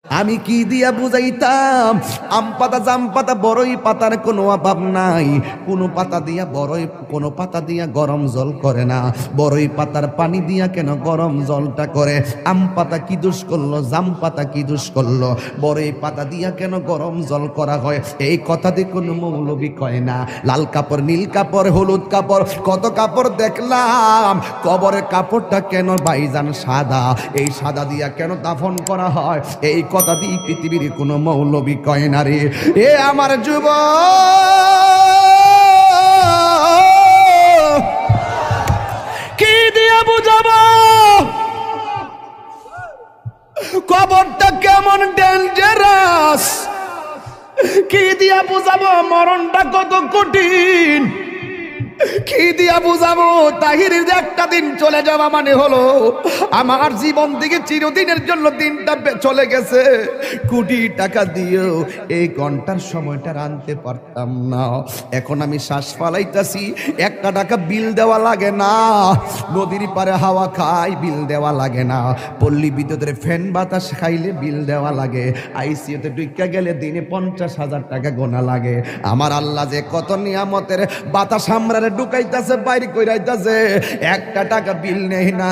আমি কি দিয়া বুঝাইতাম? আম পাতা জাম পাতা বড়ই পাতার কোনো অভাব নাই। কোনো পাতা দিয়া বড়ই, কোনো পাতা দিয়া গরম জল করে না। বড়ই পাতার পানি দিয়া কেন গরম জলটা করে? আম পাতা কি দোষ করলো? জাম পাতা কি দোষ করলো? বড়ই পাতা দিয়া কেন গরম জল করা হয়? এই কথা দিয়ে কোনো মৌলবি কয় না। লাল কাপড়, নীল কাপড়, হলুদ কাপড়, কত কাপড় দেখলাম। কবরের কাপড়টা কেন ভাইজান সাদা? এই সাদা দিয়া কেন দাফন করা হয়? এই কথা দিয়ে পৃথিবীর কোনো মৌলবি কয় না রে। এ আমার যুবক, কি দিয়া বুঝাবো কবরটা কেমন ডেঞ্জারাস? কি দিয়া বুঝাবো মরণটা কত কঠিন? কি দিয়া বুঝাবো তাহিরের যে একটা দিন চলে যাওয়া মানে হলো আমার জীবন থেকে চিরদিনের জন্য দিনটা চলে গেছে। কোটি টাকা দিয়েও এই ঘন্টার সময়টা আনতে পারতাম না। এখন আমি শ্বাস ফালাইতাছি, একটা টাকা বিল দেওয়া লাগে না। নদীর পারে হাওয়া খাই, বিল দেওয়া লাগে না। পল্লী বিদ্যুতের ফ্যান বাতাস খাইলে বিল দেওয়া লাগে। আইসিইউতে ঢুইকা গেলে দিনে 50,000 টাকা গোনা লাগে। আমার আল্লাহ যে কত নিয়ামতের বাতাস আমরা ঢুকাইতাছে, বাইরে কইরাইতাছে, একটা টাকা বিল নেই না।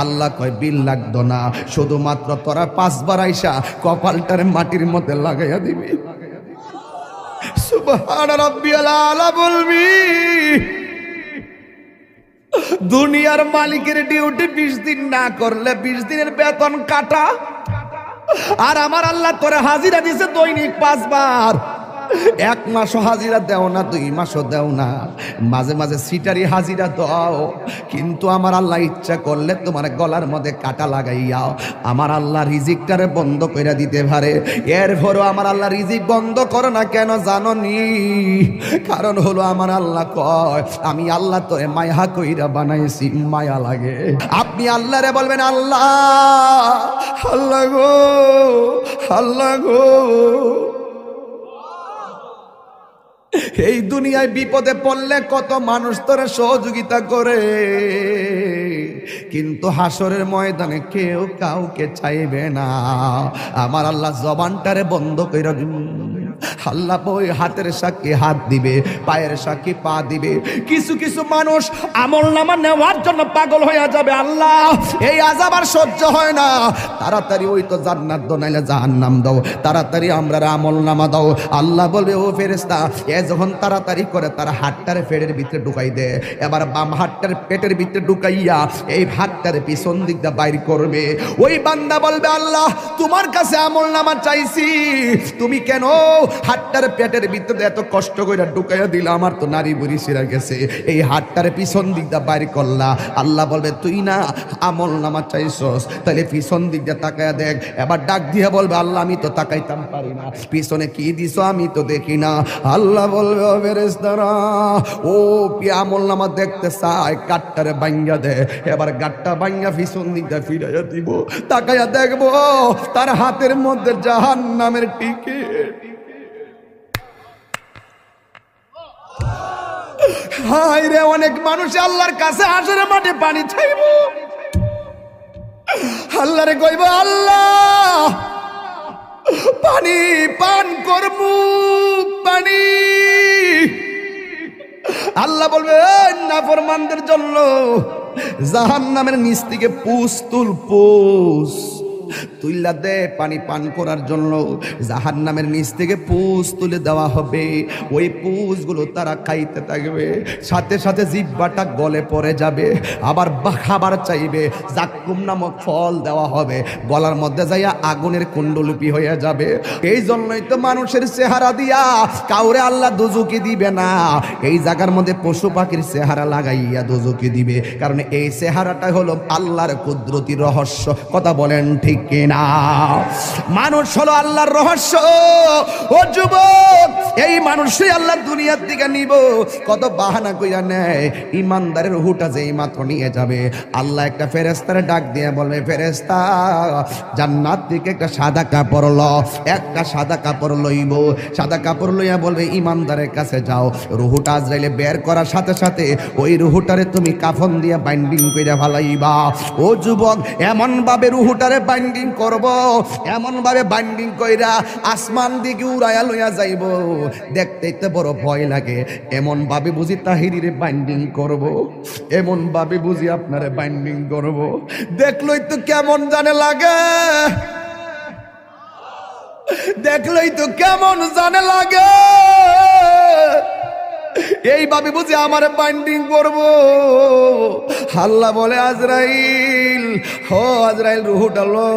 আল্লাহ কয় বিল লাগতো না, শুধুমাত্র তোরা 5 বার আইসা কপালটারে মাটির মধ্যে লাগাইয়া দিবি। সুবহান রাব্বিয়াল আলা বলবি। দুনিয়ার মালিকের ডিউটি 20 দিন না করলে 20 দিনের বেতন কাটা। আর আমার আল্লাহ তোরে হাজিরা দিছে দৈনিক 5 বার। 1 মাসও হাজিরা দেও না, 2 মাসও দেও না, মাঝে মাঝে সিটারি হাজিরা দাও। কিন্তু আমার আল্লাহ ইচ্ছা করলে তোমার গলার মধ্যে কাটা লাগাইয়া আমার আল্লাহ রিজিকটারে বন্ধ করে দিতে পারে। এরপরও আমার আল্লাহ রিজিক বন্ধ করে না কেন জানো নি? কারণ হলো আমার আল্লাহ কয় আমি আল্লাহ তোরে মায়া কইরা বানাইছি, মায়া লাগে। আপনি আল্লাহরে বলবেন আল্লাহ, আল্লাহ গো, আল্লাহ গো। এই দুনিয়ায় বিপদে পড়লে কত মানুষ তোরে সহযোগিতা করে, কিন্তু হাসরের ময়দানে কেউ কাউকে চাইবে না। আমার আল্লাহ জবানটারে বন্ধ কইরা আল্লাহ ওই হাতের সাক্ষী হাত দিবে, পায়ের সাক্ষী পা দিবে। কিছু কিছু মানুষ আমলনামা নেওয়ার জন্য পাগল হয়ে যাবে। আল্লাহ এই আযাব আর সহ্য হয় না, তাড়াতাড়ি ওই তো জান্নাত দাও নাইলে জাহান্নাম দাও, তাড়াতাড়ি আমরা আমলনামা দাও। আল্লাহ বলবে ও ফেরেশতা, এ যখন তাড়াতাড়ি করে তার হাতটারে পেটের ভিতরে ঢুকাই দে। এবার বাম হাতটার পেটের ভিতরে ঢুকাইয়া এই হাতটারে পিছন দিক দিয়ে বাইর করবে। ওই বান্দা বলবে আল্লাহ তোমার কাছে আমলনামা চাইছি, তুমি কেন হাতটার পেটের ভিতরে এত কষ্ট করে ঢুকাইয়া দিলা? আমার তো নারী বুড়ি ছিঁড়া গেছে, এই হাতটারে পিছন দিক দিয়ে বাইর করলা। আল্লাহ বলবে তুই না আমলনামা চাইছস, তাহলে পিছন দিক দিয়ে তাকায়া দেখ। এবার ডাক দিয়ে বলবে আল্লাহ আমি তো তাকাইতাম পারি না, পিছনে কি দিছো আমি তো দেখি না। আল্লাহ বলবে ও ফেরেশতারা, ও আমলনামা দেখতে চায়, গাটটারে ভাঙ্গা দে। এবার গাটটা ভাঙ্গা পিছন দিক দিয়ে ফিরাইয়া দিব, তাকাইয়া দেখবো তার হাতের মধ্যে জাহান্নামের টিকিট। হায় রে, অনেক মানুষ আল্লাহর কাছে হাসরের মাঠে পানি চাইব, আল্লাহরে কইব আল্লাহ পানি পান করবো, পানি। আল্লাহ বলবে নাফরমানদের জন্য জাহান্নামের নিচ থেকে পুষ তুল, পুষ তুইলা দে পানি পান করার জন্য। জাহান্নামের নিচ থেকে পুষ তুলে দেওয়া হবে, ওই পুষগুলো তারা খাইতে থাকবে, সাথে সাথে জিহ্বাটা গলে পড়ে যাবে। আবার খাবার চাইবে, জাক্কুম নামক ফল দেওয়া হবে, গলার মধ্যে যাইয়া আগুনের কুণ্ডলিপি হয়ে যাবে। এই জন্যই তো মানুষের চেহারা দিয়া কাউরে আল্লাহ দোজখে দিবে না, এই জায়গার মধ্যে পশু পাখির চেহারা লাগাইয়া দোজখে দিবে। কারণ এই চেহারাটা হলো আল্লাহর কুদরতি রহস্য। কথা বলেন ঠিক কিনা? মানুষ হলো আল্লাহর রহস্য। ও যুবক, এই মানুষই আল্লাহ দুনিয়ার দিকে নিব, কত বাহানা কইরা নেয়। ইমানদারের রূহটা যেই মাত্র নিয়ে যাবে, আল্লাহ একটা ফেরেশতারে ডাক দিয়ে বলবে ফেরেশতা জান্নাত থেকে একটা সাদা কাপড় ল। একটা সাদা কাপড় লইব, সাদা কাপড় লইয়া বলবে ইমানদারের কাছে যাও। রূহটা আজরাইলে বের করার সাথে সাথে ওই রূহটারে তুমি কাফন দিয়া বাইন্ডিং কইরা ফালাইবা। ও যুবক, এমন ভাবে রূহটারে বাইন্ডিং বাইন্ডিং করব, এমন ভাবে বাইন্ডিং কইরা আসমান দিকে উড়াইয়া লইয়া যাইব, দেখতেই তো বড় ভয় লাগে। এমন ভাবে বুঝি তাহিরির বাইন্ডিং করব, এমন ভাবে বুঝি আপনারে বাইন্ডিং করব, দেখলই তো কেমন জানে লাগে, দেখলেই তো কেমন জানে লাগে। এইভাবে বুঝি আমার বাইন্ডিং করব। আল্লাহ বলে আজরাইল, হো আজরাইল রুহুটা লো।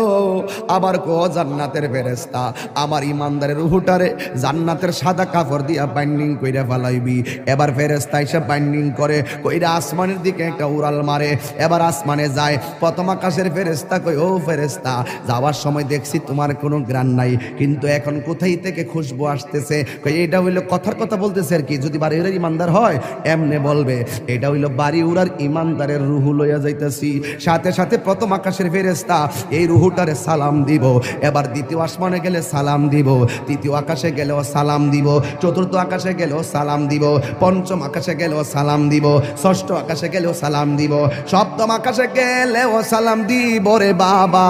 আবার কো জান্নাতের ফেরেশতা, আমার ইমানদারের রুহুটারে জান্নাতের সাদা কাপড় দিয়া বাইন্ডিং কইরা ফেলাইবি। এবার ফেরেশতা এসে বাইন্ডিং করে কইরা আসমানের দিকে একটা উড়াল মারে। এবার আসমানে যায়, প্রথম আকাশের ফেরেশতা কই, ও ফেরেশতা, যাওয়ার সময় দেখছি তোমার কোনো গ্রাণ নাই, কিন্তু এখন কোথায় থেকে খুশবু আসতেছে? কই এটা হইলো কথার কথা বলতেছে আর কি, যদি বাড়ি উড়ার ইমানদার হয় এমনে বলবে, এটা হইলো বাড়ি উড়ার ইমানদারের রুহু লইয়া যাইতেছি। সাথে সাথে প্রথম আকাশের ফেরেশতা এই রুহুটারে সালাম দিব। এবার দ্বিতীয় আসমানে গেলে সালাম দিব, তৃতীয় আকাশে গেলেও সালাম দিব, চতুর্থ আকাশে গেলেও সালাম দিব, পঞ্চম আকাশে গেলেও সালাম দিব, ষষ্ঠ আকাশে গেলেও সালাম দিব, সপ্তম আকাশে গেলেও সালাম দিব রে বাবা।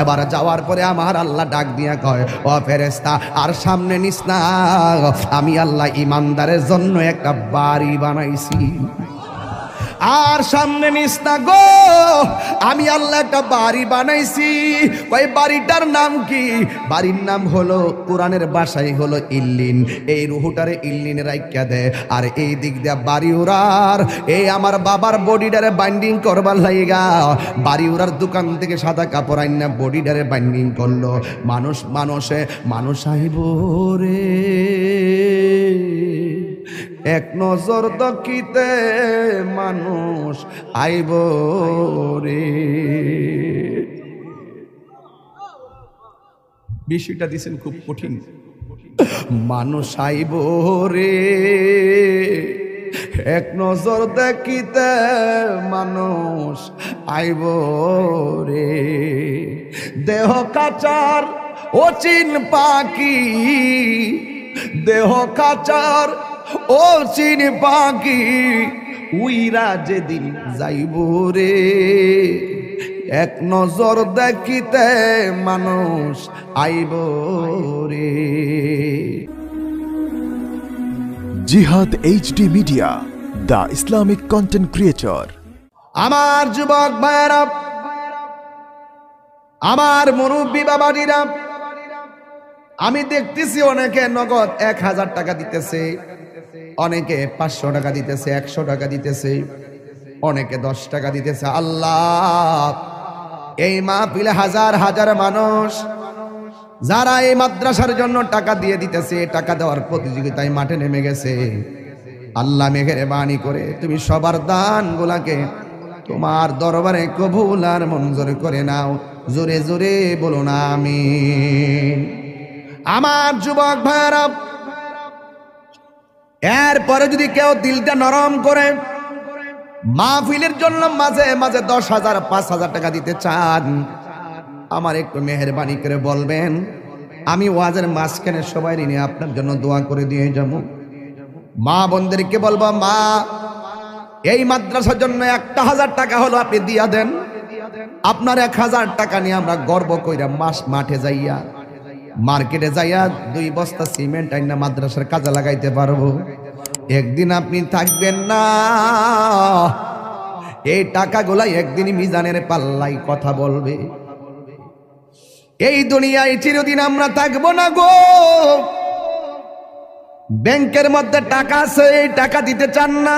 এবার যাওয়ার পরে আমার আল্লাহ ডাক দিয়া কয়, ও ফেরেশতা আর সামনে নিস না, আমি আল্লাহ ইমানদারের জন্য একটা বাড়ি বানাইছি। আর সামনে নিস না গো, আমি আল্লাহ একটা বাড়ি বানাইছি। ওই বাড়িটার নাম কি? বাড়ির নাম হলো, কোরআনের ভাষায় হলো ইল্লিন। এই রুহুটারে ইল্লিনে রাইখা দে। আর এই দিক দিয়া বাড়ি উড়ার, এই আমার বাবার বডিটারে বাইন্ডিং করবার লাইগা বাড়ি উড়ার দোকান থেকে সাদা কাপড় আইনা বডিটারে বাইন্ডিং করলো। মানুষ আইব রে, এক নজর দেখিতে মানুষ আইব রে। বিষয়টা দিছেন খুব কঠিন। মানুষ আইব রে, এক নজর দেখিতে মানুষ আইব রে। দেহ কাচার অচিন পাখি, দেহ কাচার ও চিন পাখি, উইরা যেদিন যাইব রে, এক নজর দেখিতে মানুষ আইব রে। জিহাদ HD media, the Islamic content creator. আমার যুবক ভাইরা, আমার মুরব্বী বাবাজিরা, আমি দেখতেছি অনেকে নগদ 1000 টাকা দিতেছে, অনেকে 500 টাকা দিতেছে, 100 টাকা দিতেছে, অনেকে 10 টাকা দিতেছে। আল্লাহ, এই মাহফিলে হাজার হাজার মানুষ যারা এই মাদ্রাসার জন্য টাকা দিয়ে দিতেছে, টাকা দেওয়ার প্রতিযোগিতায় মাঠে নেমে গেছে, আল্লাহ মেহেরবানি করে তুমি সবার দান গুলাকে তোমার দরবারে কবুল আর মঞ্জুর করে নাও। জোরে জোরে বলো না আমিন। আমার যুবক ভাইরা, এরপরে যদি কেউ দিলটা নরম করে মাহফিলের জন্য মাঝে মাঝে 10,000 5,000 টাকা দিতে চান, আমার একটু মেহেরবানি করে বলবেন, আমি ওয়াজের মাঝখানে সবাই নিয়ে আপনার জন্য দোয়া করে দিয়ে যাব। মা বোনদেরকে বলবো, মা এই মাদ্রাসার জন্য 1,000 টাকা হলো আপনি দিয়া দেন। আপনার 1,000 টাকা নিয়ে আমরা গর্ব কইরা মাঠে যাইয়া, মার্কেটে যাইয়া 2 বস্তা সিমেন্ট আইনা মাদ্রাসার কাজে লাগাইতে পারবো। একদিন আপনি থাকবেন না, এই টাকাগুলা একদিন মিজানের পাল্লাই কথা বলবে। এই দুনিয়ায় চিরদিন আমরা থাকবো না গো। ব্যাংকের মধ্যে টাকা আছে, এই টাকা দিতে চান না,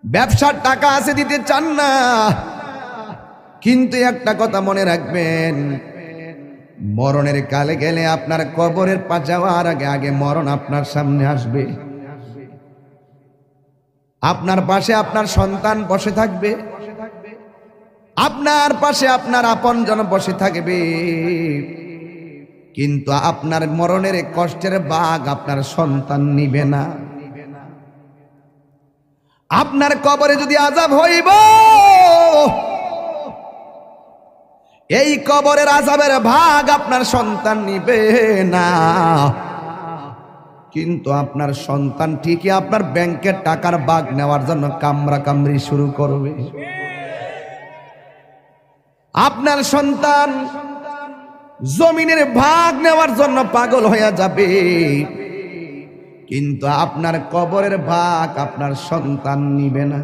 ব্যবসার টাকা আছে দিতে চান না, কিন্তু একটা কথা মনে রাখবেন, মরণের কালে গেলে আপনার কবরের পা যাওয়ার আগে আগে মরণ আপনার সামনে আসবে। আপনার পাশে আপনার সন্তান বসে থাকবে, আপনার পাশে আপনার আপনজন বসে থাকবে, কিন্তু আপনার মরণের কষ্টের ভাগ আপনার সন্তান নিবে না। আপনার কবরে যদি আযাব হইব, এই কবরের আযাবের ভাগ আপনার সন্তান নিবে না, কিন্তু আপনার সন্তান ঠিকই আপনার ব্যাংকের টাকার ভাগ নেওয়ার জন্য কামড়া কামড়ি শুরু করবে। আপনার সন্তান জমিনের ভাগ নেওয়ার জন্য পাগল হয়ে যাবে, কিন্তু আপনার কবরের ভাগ আপনার সন্তান নিবে না।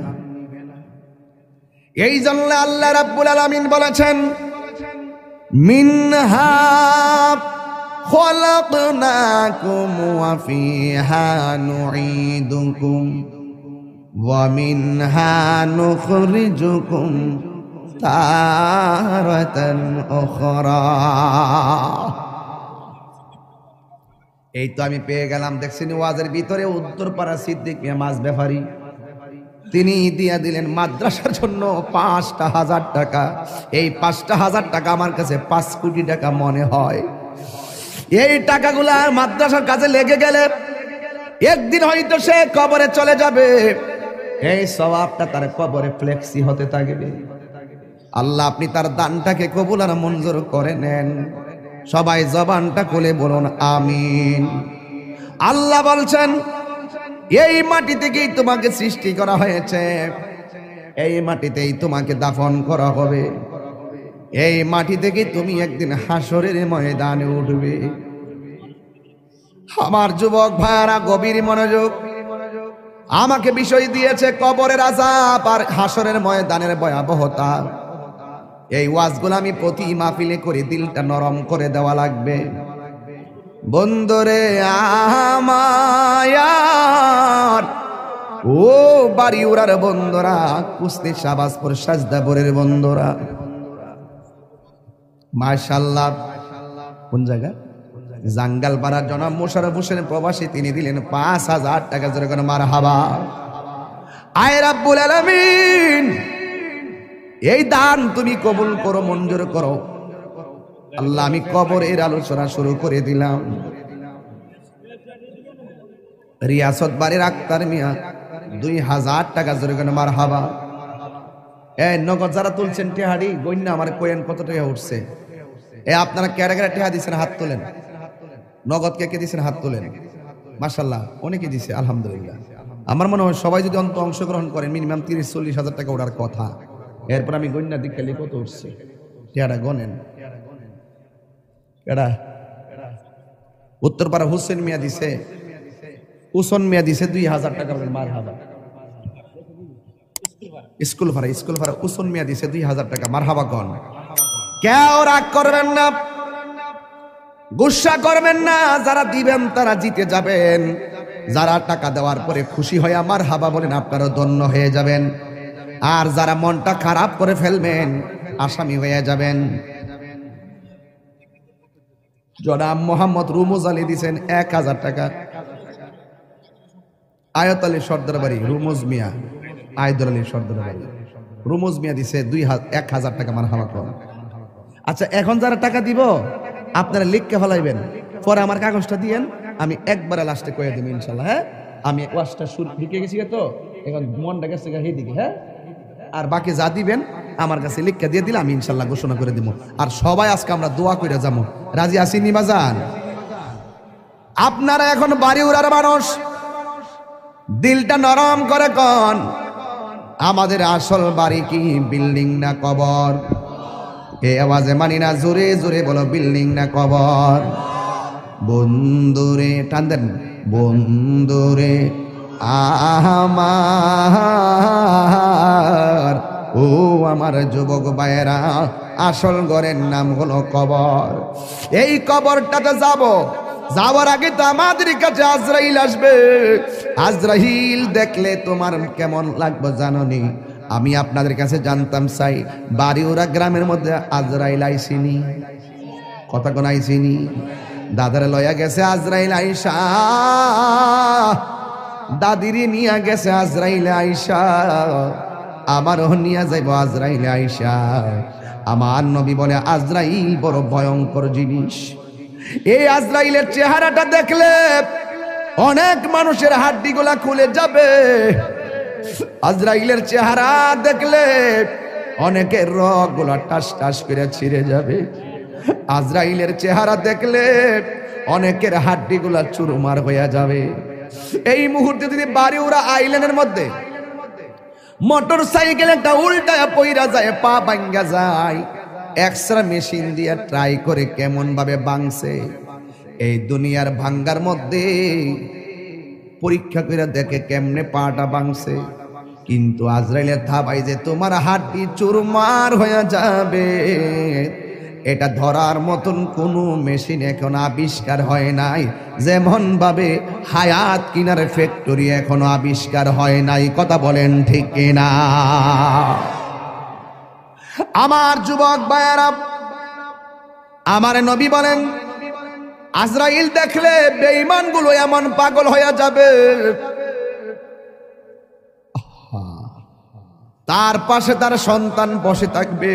এই জন্য আল্লাহ রাব্বুল আলামিন বলেছেন, মিনহা খলাকনাকুম ওয়া ফিহা নুঈদুকুম ওয়া মিনহা নুখরিজুকুম তারাতান উখরা। এই তো আমি পেয়ে গেলাম, দেখছেন ওয়াজের ভিতরে উত্তরপাড়া সিদ্দিক মিয়া মাছ ব্যাপারী, তিনি দিয়া দিলেন মাদ্রাসার জন্য ৫,০০০ টাকা। এই ৫,০০০ টাকা আমার কাছে ৫ কোটি টাকা মনে হয়। এই টাকাগুলা মাদ্রাসার কাজে লেগে গেলে একদিন হয়তো সে কবরে চলে যাবে, এই সওয়াবটা তার কবরে ফ্লেক্সি হতে থাকবে। আল্লাহ আপনি তার দানটাকে কবুল আর মঞ্জুর করে নেন। সবাই জবানটা খুলে বলুন আমিন। আল্লাহ বলছেন, এই মাটি থেকেই তোমাকে সৃষ্টি করা হয়েছে, এই মাটিতেই তোমাকে দাফন করা হবে, এই মাটি থেকেই তুমি একদিন হাসরের ময়দানে উঠবে। আমার যুবক ভাইরা গভীর মনোযোগ, আমাকে বিষয় দিয়েছে কবরের আযাব আর হাসরের ময়দানের ভয়াবহতা। এই ওয়াজগুলো আমি প্রতি মাহফিলে করে দিলটা নরম করে দেওয়া লাগবে। বন্ধুরে আমার, ও বাড়িউড়ার বন্ধুরা, কুস্তি শাহবাজপুর সাজদাপুরের বন্ধুরা, মাশাআল্লাহ। কোন জায়গা? জাঙ্গালপাড়ার জনাব মোশাররফ হোসেন প্রবাসী, তিনি দিলেন ৫,০০০ টাকা। জোরে করে মারহাবা। আয় রাব্বুল আলামিন, এই দান তুমি কবুল করো, মঞ্জুর করো। আল্লাহ আমি কবরের আলোচনা শুরু করে দিলাম। রিয়াসত বাড়ির আক্তার মিয়া ২,০০০ টাকা। জোরে করে মারহাবা। এই নগদ যারা তুলছেন টেহাড়ি গইন্না আমার কোয়েন কত টাকা উঠছে? আপনারা ক্যারাগারা টেহা দিচ্ছেন, হাত তোলেন। নগদ কে কে দিচ্ছেন হাত তোলেন। মাশাআল্লাহ অনেকে দিছে, আলহামদুলিল্লাহ। আমার মনে হয় সবাই যদি অংশগ্রহণ করেন মিনিমাম ৩০-৪০ হাজার টাকা ওঠার কথা। এরপর আমি গইন্না দিক খালি কত উঠছে টেহাটা গনেন। এরা উত্তরপাড়া হোসেন মিয়া দিছে, উসন মিয়া দিছে ২,০০০ টাকা। মারহাবা। স্কুল ভাড়া উসন মিয়া দিছে ২,০০০ টাকা। মারহাবা গন। কেউ রাগ করবেন না, গুসা করবেন না। যারা দিবেন তারা জিতে যাবেন, যারা টাকা দেওয়ার পরে খুশি হয়ে মারহাবা বলেন আপনারা ধন্য হয়ে যাবেন। আর যারা মনটা খারাপ করে ফেলবেন আসামি হয়ে যাবেন। জনাব মোহাম্মদ রুমুজ আলী দিছেন ১,০০০ টাকা। আয়ত আলী সর্দার বাড়ি রুমুজ মিয়া, আয়দুল আলী সর্দার বাড়ি রুমুজ মিয়া দিছে ১,০০০ টাকা। মারহাবা করেন। আচ্ছা, এখন যারা টাকা দিব আপনারা লিখকে ফেলাইবেন, পরে আমার কাগজটা দিয়েন, আমি একবারে লাস্টে কয়ে দেব ইনশাল্লাহ। হ্যাঁ, আমি ওয়াজটা শুরু ঢুকে গেছি তো, এখন মনটা গেছে দিকে। হ্যাঁ, আর বাকি যা দিবেন আমার কাছে লিখকে দিয়ে দিলে আমি ইনশাল্লাহ ঘোষণা করে দিব। আর সবাই আজকে আমরা দোয়া করে যাবো। রাজি আসিনি বাজান? আপনারা এখন বাড়িউড়ার মানুষ, দিলটা নরম করে কন, আমাদের আসল বাড়ি কি বিল্ডিং না কবর? এই আওয়াজে মানি না, জোরে জোরে বলো, বিল্ডিং না কবর? বন্ধুরে টান দেন, বন্ধুরে আমার, ও আমার যুবক ভাইয়েরা, আসল ঘরের নাম হলো কবর। এই কবরটাতে যাওয়ার আগে তো আমাদের কাছে আজরাইল আসবে। আজরাইল দেখলে তোমার কেমন লাগবে জানোনি? আমি আপনাদের কাছে জানতাম চাই, বাড়িউড়া গ্রামের মধ্যে আজরাইল আইসিনি? কথা কোন আইসিনি? দাদারে লয়া গেছে আজরাইল আইসা, দাদিরে নিয়া গেছে আজরাইল আইসা, আমারও নিয়া যাইব আজরাইল আইসা। আমার নবী বলে আজরাইল বড় ভয়ঙ্কর জিনিস। এই আজরাইলের চেহারাটা দেখলে অনেক মানুষের হাড্ডিগুলা খুলে যাবে। আজরাইলের চেহারা দেখলে অনেকের রগগুলা টাস টাস করে ছিঁড়ে যাবে। আজরাইলের চেহারা দেখলে অনেকের হাড্ডিগুলা চুরমার হয়ে যাবে। এই মুহূর্তে যদি বাড়িউড়া আইল্যান্ডের মধ্যে মোটর সাইকেল একটা উল্টায় পইরা যায়, পা ভাঙ্গা যায়, এক্সরা মেশিন দিয়ে ট্রাই করে কেমন ভাবে ভাঙছে। এই দুনিয়ার ভাঙ্গার মধ্যে পরীক্ষা করে দেখে কেমনে পাটা ভাঙছে। কিন্তু আজরাইলের থাবাই যে তোমার হাড্ডি চুরমার হয়ে যাবে, এটা ধরার মতন কোনো মেশিন এখন আবিষ্কার হয় নাই। যেমন ভাবে হায়াত কিনার ফ্যাক্টরি এখনো আবিষ্কার হয় নাই। কথা বলেন ঠিক কিনা? আমার যুবক ভাইয়েরা, আমার নবী বলেন আজরাইল দেখলে বেঈমানগুলো এমন পাগল হয়ে যাবে, তার পাশে তার সন্তান বসে থাকবে,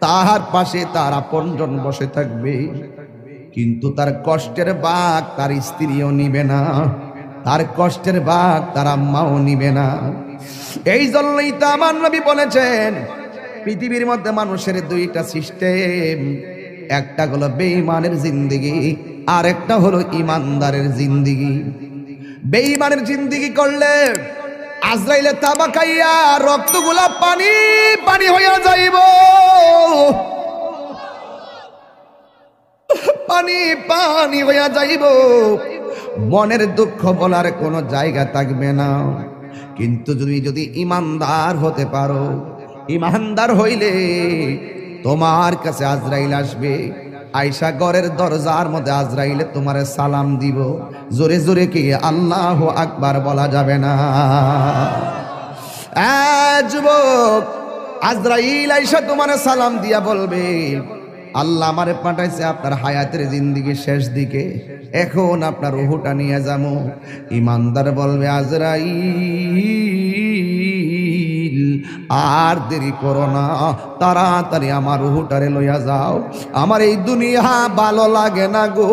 তার পাশে তার আপনজন বসে থাকবে, কিন্তু তার কষ্টের ভাগ তার স্ত্রীও নিবে না, তার কষ্টের ভাগ তার আম্মাও নিবে না। এই জন্যই তো আমার নবী বলেছেন পৃথিবীর মধ্যে মানুষের দুইটা সিস্টেম, একটা হলো বেঈমানের জিন্দেগি, আর একটা হলো ইমানদারের জিন্দেগি। বেঈমানের জিন্দেগি করলে আজরাইলে তাবা খাইয়া রক্তগুলা পানি পানি হইয়া যাইব, পানি পানি হইয়া যাইব, মনের দুঃখ বলার কোনো জায়গা থাকবে না। কিন্তু যদি ইমানদার হতে পারো, ইমানদার হইলে তোমার কাছে আজরাইল আসবে, আয়সা ঘরের দরজার মধ্যে আজরাইলে তোমারে সালাম দিব, জোরে জোরে কি আল্লাহু আকবার বলা যাবে না? যুবক, আজরাইল আয়সা তোমারে সালাম দিয়া বলবে আল্লাহ আমারে পাঠাইছে আপনার হায়াতের জিন্দেগি শেষ দিকে, এখন আপনার রূহটা নিয়ে যাবো। ইমানদার বলবে আজরাইল আর দেরি করো না, তাড়াতাড়ি আমার রূহটারে লইয়া যাও, আমার এই দুনিয়া ভালো লাগে না গো।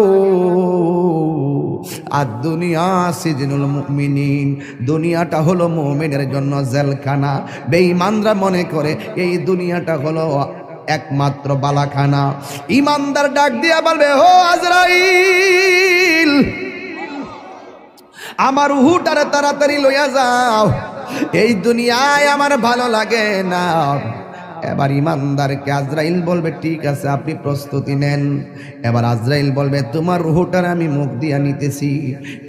আর দুনিয়া সিজনুল মুমিনিন, দুনিয়াটা হলো মুমিনের জন্য জেলখানা। বেঈমানরা মনে করে এই দুনিয়াটা হলো একমাত্র বালাখানা। ইমানদার ডাক দিয়া বলবে ও আজরাইল, আমার রূহটারে তাড়াতাড়ি লইয়া যাও, এই দুনিয়ায় আমার ভালো লাগে না। এবার ইমানদারকে আজরাইল বলবে ঠিক আছে আপনি প্রস্তুতি নেন। এবার আজরাইল বলবে তোমার রূহটার আমি মুখ দিয়া নিতেছি।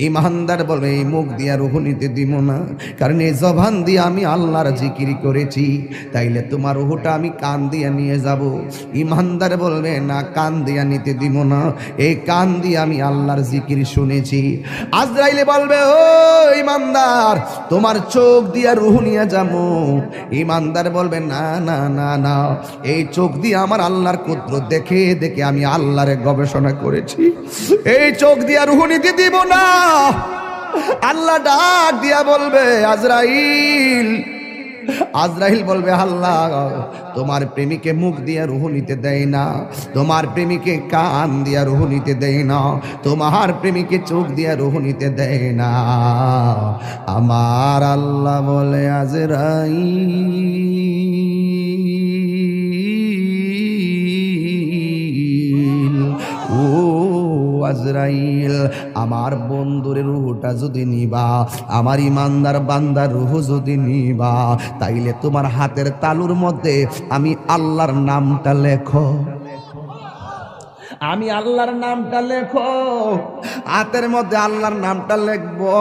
ইমানদার বলবে এই মুখ দিয়া রূহ নিতে দিব না, কারণ এই জবান দিয়ে আমি আল্লাহর জিকির করেছি, তাইলে তোমার রূহটা আমি কান দিয়া নিয়ে যাব। ইমানদার বলবে না, কান দিয়া নিতে দিব না, এই কান দিয়ে আমি আল্লাহর জিকির শুনেছি। আজরাইলে বলবে ও ইমানদার, তোমার চোখ দিয়া রূহ নিয়ে যাবো। ইমানদার বলবে না না না না, এই চোখ দিয়ে আমার আল্লাহর কুদরত দেখে দেখে আমি আল্লাহরে গবেষণা করেছি, এই চোখ দিয়ে রূহ নিতে দিব না। আল্লাহ ডাক দিয়া বলবে আজরাইল, আজরাইল বলবে আল্লাহ তোমার প্রেমিকে মুখ দিয়া রূহ নিতে দেয় না, তোমার প্রেমিকে কান দিয়া রূহ নিতে দেয় না, তোমার প্রেমিকে চোখ দিয়া রূহ নিতে দেয় না। আমার আল্লাহ বলে আজরাইল, ও আজরাইল, আমার বন্ধুর রূহটা যদি নিবা, আমার ইমানদার বান্দার রূহ যদি নিবা, তাইলে তোমার হাতের তালুর মধ্যে আমি আল্লাহর নামটা লেখো, আমি আল্লাহর নামটা লেখো। হাতের মধ্যে আল্লাহর নামটা লিখবো।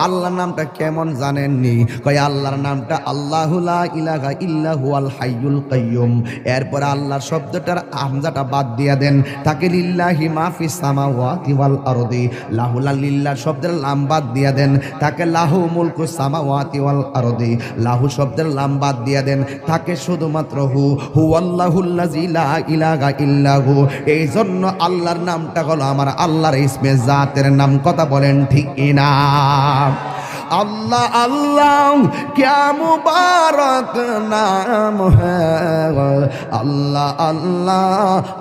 আল্লাহর নামটা কেমন জানেননি? কয় আল্লাহর নামটা আল্লাহু লা ইলাহা ইল্লা হুয়াল হাইয়ুল কাইয়ুম। এরপর আল্লাহর শব্দটার হামজাটা বাদ দিয়া দেন, তাকে লিল্লাহি মা ফিস সামাওয়াতি ওয়াল আরদি, লাহু লিল্লাহ শব্দের লাম বাদ দিয়া দেন, তাকে লাহু মুলকু সামাওয়াতি ওয়াল আরদি, লাহু শব্দের লাম বাদ দিয়া দেন, তাকে শুধুমাত্র হুয়াল্লাহুল্লাযী লা ইলাহা ইল্লা হু। এই জন্য আল্লাহর নামটা হলো আমার আল্লাহর ইসমে জাতের নাম। কথা বলেন ঠিক কিনা? अल्लाह अल्लाह क्या मुबारक नाम है, अल्लाह अल्लाह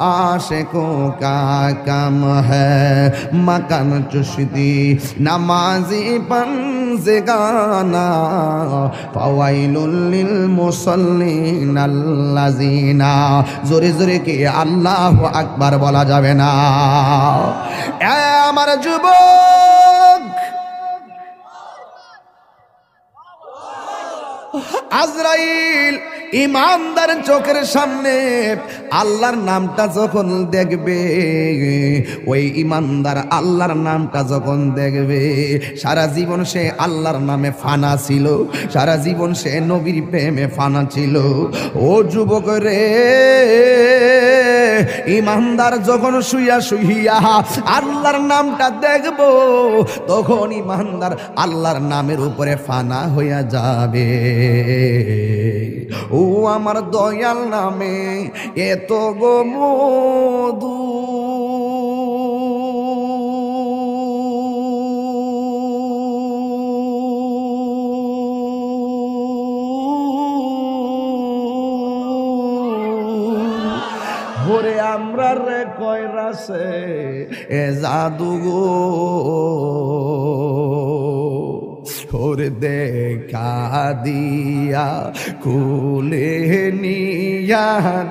आशिकों का कम है, मकान चुश्ती नमाजी पंज़गाना फवाइलुल लिल मुसल्लिन अल्लज़ीना। जोरे जोरे के अल्लाहु আকবার বলা যাবে না। আমার যুবক, আজরাইল ইমানদার চোখের সামনে আল্লাহর নামটা যখন দেখবে, ওই ইমানদার আল্লাহর নামটা যখন দেখবে, সারা জীবন সে আল্লাহর নামে ফানা ছিল, সারা জীবন সে নবীর প্রেমে ফানা ছিল। ও যুবক রে, ইমানদার যখন শুইয়া শুইয়া আল্লাহর নামটা দেখব, তখন ইমানদার আল্লাহর নামের উপরে ফানা হইয়া যাবে। ও আমার দয়াল নামে এত গো মধু, ভোরে আমরা রে কয়রাছে এ জাদু গো, ওরে দেখা দিয়া কুলে নিয়া,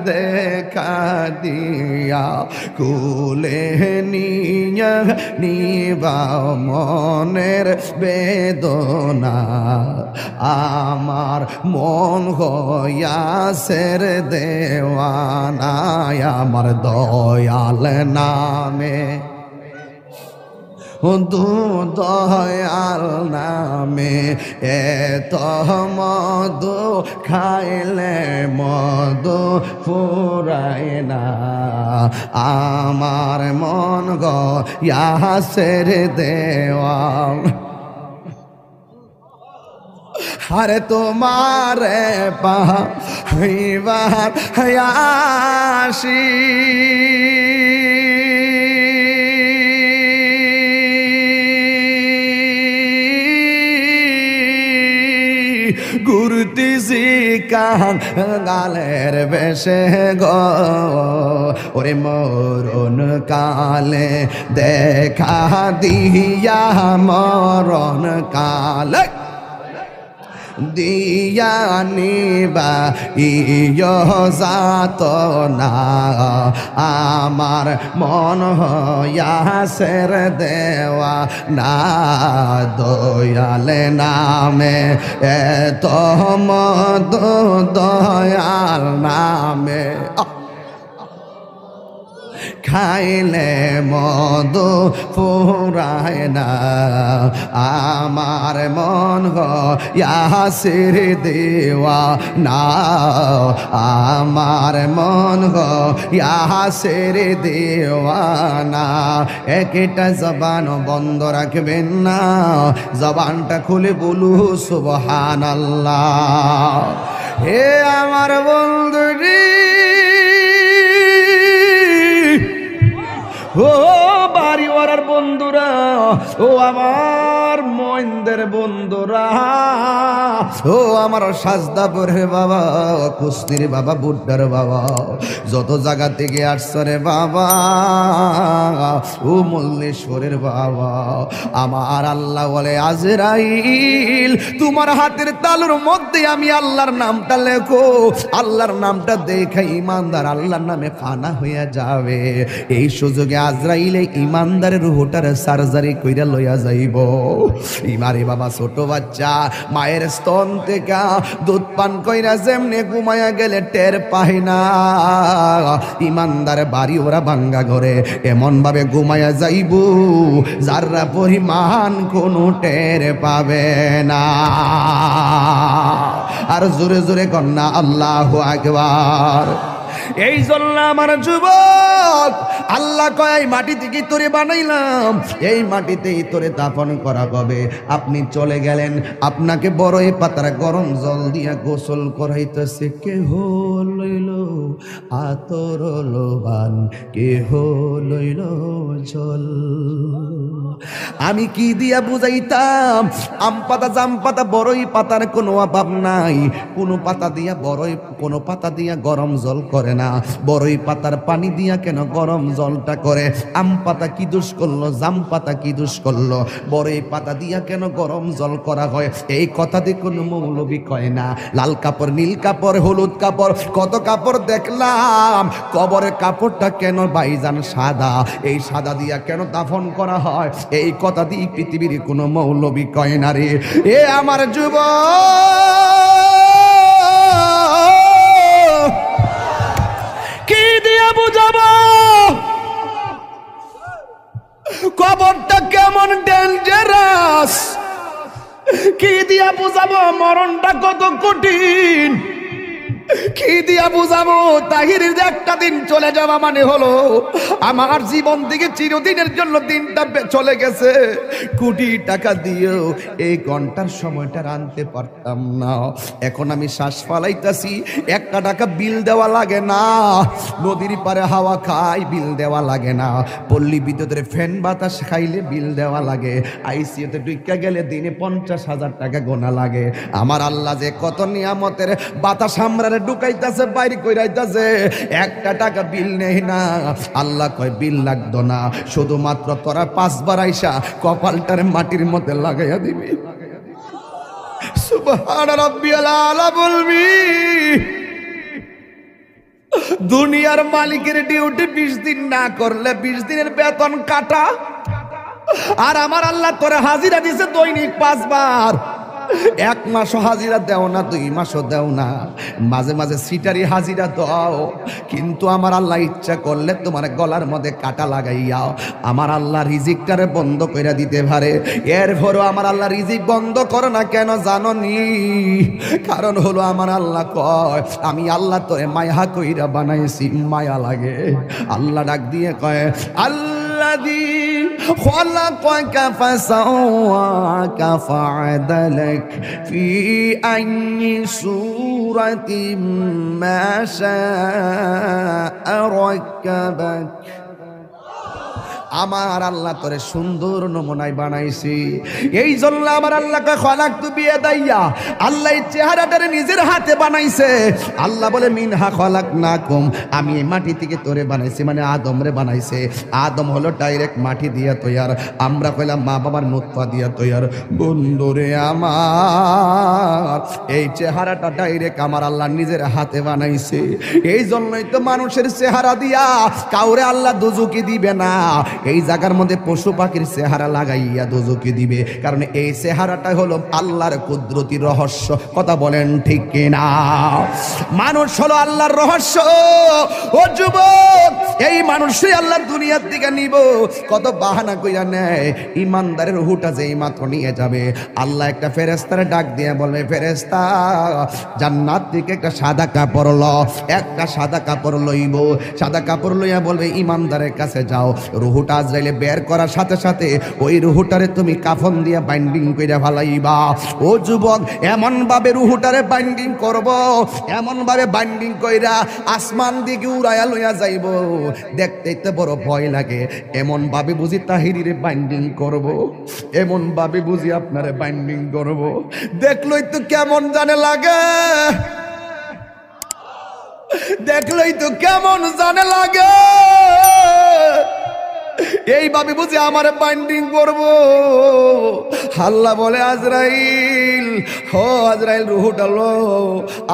দেখা দিয়া কুলে নিয়া, নিবা মনের বেদনা, আমার মন হইয়াছের দেওয়ানা, আমার দয়াল নামে দয়াল নামে এত মধু, খাইলে মধু ফুরায় না, আমার মন গয়াছের দেওয়াল। আরে তোমারে পাইবার হায়াসি, ঘুরতেছি কাঙালের বেশে গো, ওরে মরণ কালে দেখা দিয়া, মরণ কালে দিয়া নিবা ইয় যাত না, আমার মন হইয়াছের দেওয়া না, দয়ালে নামে এত মধু, দয়াল নামে খাইলে মধু ফুরায় না, আমার মন গয়াছের দেওয়া না, আমার মন গয়াছের দেওয়া না। একটা জবান বন্ধ রাখবেন না, জবানটা খুলে বলু সুবহানাল্লাহ। হে আমার বন্ধুরি, ও বাড়িওয়ালার বন্ধুরা, ও আমার মইনদের বন্ধুরা, ও আমার সাজদাপুরের বাবা, কুস্তির বাবা, বুড্ডার বাবা, যত জায়গা থেকে আসছে রে বাবা, ও মল্লেশ্বরের বাবা, আমার আল্লাহ বলে আজরাইল তোমার হাতের তালুর মধ্যে আমি আল্লাহর নামটা লেখো, আল্লাহর নামটা দেখে ইমানদার আল্লাহর নামে ফানা হইয়া যাবে। এই সুযোগে আজরাইলে ইমানদারের রুহটার সার্জারি কইরা লইয়া যাইব। ইমারে বাবা ছোট বাচ্চা মায়ের স্তন থেকে দুধ পান কইরা যেমনে ঘুমায়া গেলে টের পায় না, ইমানদার বাড়ি ওরা ভাঙ্গা ঘরে এমন ভাবে ঘুমায়া যাইব যারা পরিমাণ কোনো টের পাবে না। আর জোরে জোরে কন্যা আল্লাহু আকবার। এই জন্য আমার যুবক আল্লাহ কয় এই মাটি থেকে তোরে বানাইলাম, এই মাটিতেই তোরে দাফন করা হবে। আপনি চলে গেলেন, আপনাকে বড়ই পাতার গরম জল দিয়া গোসল করাইতেছে। কেহ লইল আতর লোবান, কেহ লইল জল। আমি কি দিয়া বুঝাইতাম? আম পাতা, জাম পাতা, বড়ই পাতার কোনো অভাব নাই। কোনো পাতা দিয়া বড়ই, কোনো পাতা দিয়া গরম জল করে না। বড়ই পাতার পানি দিয়া কেন গরম জলটা করে? আম পাতা কি দোষ করলো? জাম পাতা কি দোষ করলো? বড়ই পাতা দিয়া কেন গরম জল করা হয়? এই কথা দিয়ে কোনো মৌলবি কয় না। লাল কাপড়, নীল কাপড়, হলুদ কাপড়, কত কাপড় দেখলাম। কবরের কাপড়টা কেন ভাইজান সাদা? এই সাদা দিয়া কেন দাফন করা হয়? এই কথা দিয়ে পৃথিবীর কোনো মৌলবি কয় না রে। এ আমার যুবক, কবরটা কেমন ডেঞ্জারাস, কি দিয়া বুঝাবো মরণটা কত কঠিন, কি দিয়া বুঝাবো তাহিরের যে একটা দিন চলে যাওয়া মানে হলো আমার জীবন থেকে চিরদিনের জন্য দিনটা চলে গেছে। কোটি টাকা দিয়েও এই ঘন্টার সময়টা আনতে পারতাম না। এখন আমি শ্বাস ফালাইতাছি, একটা টাকা বিল দেওয়া লাগে না, নদীর পারে হাওয়া খাই বিল দেওয়া লাগে না, পল্লী বিদ্যুতের ফ্যান বাতাস খাইলে বিল দেওয়া লাগে, আইসিইউতে ঢুকা গেলে দিনে 50,000 টাকা গোনা লাগে। আমার আল্লাহ যে কত নিয়ামতের বাতাস আমরা ঢুকাইতাছে বাইরে কইরাইতাছে, একটা টাকা বিল নেই না। আল্লাহ কয় বিল লাগতো না, শুধুমাত্র তোরা 5 বার আইসা কপালটার মাটির মধ্যে লাগাইয়া দিবি। সুবহান রাব্বিয়াল আলা বলবি। দুনিয়ার মালিকের ডিউটি 20 দিন না করলে 20 দিনের বেতন কাটা, আর আমার আল্লাহ তোরে হাজিরা দিছে দৈনিক 5 বার। 1 মাসও হাজিরা দেও না, 2 মাসও দেও না, মাঝে মাঝে সিটারি হাজিরা দাও, কিন্তু আমার আল্লাহ ইচ্ছা করলে তোমার গলার মধ্যে কাটা লাগাইয়া আমার আল্লাহ রিজিকটারে বন্ধ করে দিতে পারে। এরপরও আমার আল্লাহ রিজিক বন্ধ করে না কেন জানো নি? কারণ হলো আমার আল্লাহ কয় আমি আল্লাহ তোরে মায়া কইরা বানাইছি, মায়া লাগে। আল্লাহ ডাক দিয়ে কয় আল্লাযী خلقك فسواك فعدلك في أي صورة ما شاء ركبك। আমার আল্লাহ তোরে সুন্দর নমুনায় বানাইছি, এই জন্য আমার আল্লাহকে খলাকতু বিয়াদাইয়া, আল্লাহ এই চেহারাটারে নিজের হাতে বানাইছে। আল্লাহ বলে মিনহা খলাকনাকুম, আমি এই মাটি থেকে তোরে বানাইছি, মানে আদমরে বানাইছে। আদম হলো ডাইরেক্ট মাটি দিয়া তৈয়ার, আমরা কইলাম মা বাবার নুতফা দিয়া তৈয়ার। বন্ধুরে আমার এই চেহারাটা ডাইরেক্ট আমার আল্লাহ নিজের হাতে বানাইছে। এই জন্যই তো মানুষের চেহারা দিয়া কাউরে আল্লাহ দুজকি দিবে না, এই জায়গার মধ্যে পশু পাখির চেহারা লাগাইয়া দোজকে দিবে, কারণ এই চেহারাটা হলো আল্লাহর কুদরতি রহস্য। কথা বলেন ঠিক কিনা? মানুষ হলো আল্লাহর রহস্য। ও যুবক, এই মানুষই আল্লাহ দুনিয়ার দিকে নিব, কত বাহানা কইরা নেয়। ইমানদারের রূহটা যেই মাত্র নিয়ে যাবে, আল্লাহ একটা ফেরেশতারে ডাক দিয়ে বলবে, ফেরেশতা জান্নাত থেকে একটা সাদা কাপড় ল, একটা সাদা কাপড় লইব, সাদা কাপড় লইয়া বলবে ইমানদারের কাছে যাও। রুহুটা আজরাইলে বের করার সাথে সাথে ওই রুহুটারে তুমি কাফন দিয়া বাইন্ডিং কইরা ফেলাইবা। ও যুবক, এমন ভাবে রুহুটারে বাইন্ডিং করব, এমন ভাবে বাইন্ডিং কইরা আসমান দিকে উড়াইয়া লইয়া যাইব, দেখতেই তো বড় ভয় লাগে। এমন ভাবে বুঝি তাহিরিরে বাইন্ডিং করব, এমন ভাবে বুঝি আপনারে বাইন্ডিং করব, দেখলই তো কেমন জানে লাগে, দেখলই তো কেমন জানে লাগে। এইভাবে বুঝি আমার বাইন্ডিং করব। আল্লাহ বলে আজরাইল, হো আজরাইল রুহুটা লো,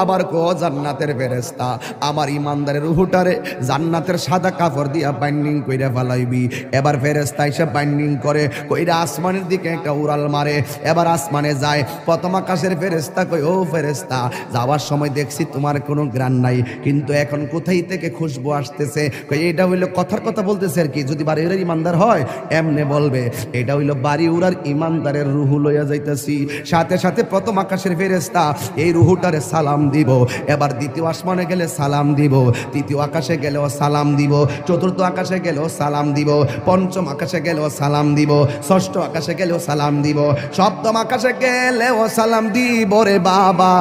আবার কো জান্নাতের ফেরেশতা আমার ইমানদারের রুহুটারে জান্নাতের সাদা কাপড় দিয়া বাইন্ডিং কইরা ফেলাইবি। এবার ফেরেশতা এসে বাইন্ডিং করে কইরা আসমানের দিকে একটা উড়াল মারে, এবার আসমানে যায়। প্রথম আকাশের ফেরেশতা কই, ও ফেরেশতা যাওয়ার সময় দেখছি তোমার কোনো গ্রাণ নাই, কিন্তু এখন কোথায় থেকে খুশবু আসতেছে? কই এটা হইলো কথার কথা বলতেছে আর কি, যদি বাড়ি উড়ার ইমানদার হয় এমনে বলবে এটা হইলো বাড়ি উড়ার ইমানদারের রুহু লইয়া যাইতাছি। সাথে সাথে প্রথম আকাশের ফেরেশতা এই রুহুটারে সালাম দিব, এবার দ্বিতীয় আসমানে গেলে সালাম দিব, তৃতীয় আকাশে গেলেও সালাম দিব, চতুর্থ আকাশে গেলেও সালাম দিব, পঞ্চম আকাশে গেলেও সালাম দিব, ষষ্ঠ আকাশে গেলেও সালাম দিব, সপ্তম আকাশে গেলেও সালাম দিব রে বাবা।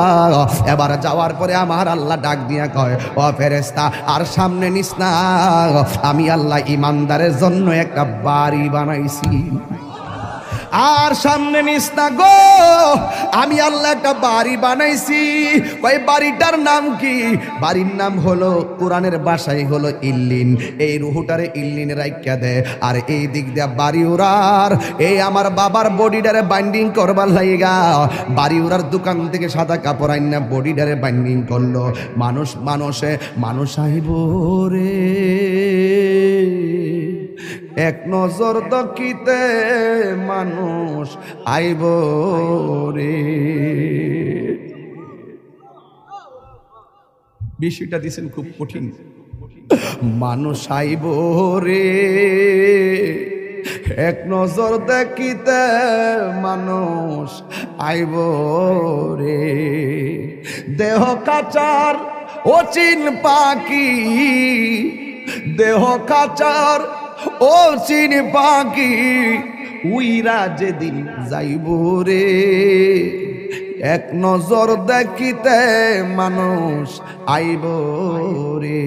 এবার যাওয়ার পরে আমার আল্লাহ ডাক দিয়া কয়, ও ফেরেশতা আর সামনে নিস না, আমি আল্লাহ ইমানদারের জন্য একটা বাড়ি বানাইছি, আর সামনে নিস না গো, আমি আল্লাহ একটা বাড়ি বানাইছি। ওই বাড়িটার নাম কি? বাড়ির নাম হলো কোরআনের ভাষায় হলো ইল্লিন। এই রুহুটারে ইল্লিনে রাইখা দে, আর এই দিক দিয়া বাড়ি উড়ার এই আমার বাবার বডিটারে বাইন্ডিং করবার লাইগা বাড়ি উড়ার দোকান থেকে সাদা কাপড় আইনা বডিটারে বাইন্ডিং করলো। মানুষ আইব রে এক নজর দকিতে, মানুষ আইব রে। বিষয়টা দিছেন খুব কঠিন। মানুষ আইব রে এক নজর দেখিতে মানুষ আইব রে। দেহ কাচার অচিন পাখি, দেহ কাচার অচিন পাখি, উইরা যেদিন যাইব রে। এক নজর দেখিতে মানুষ আইব রে।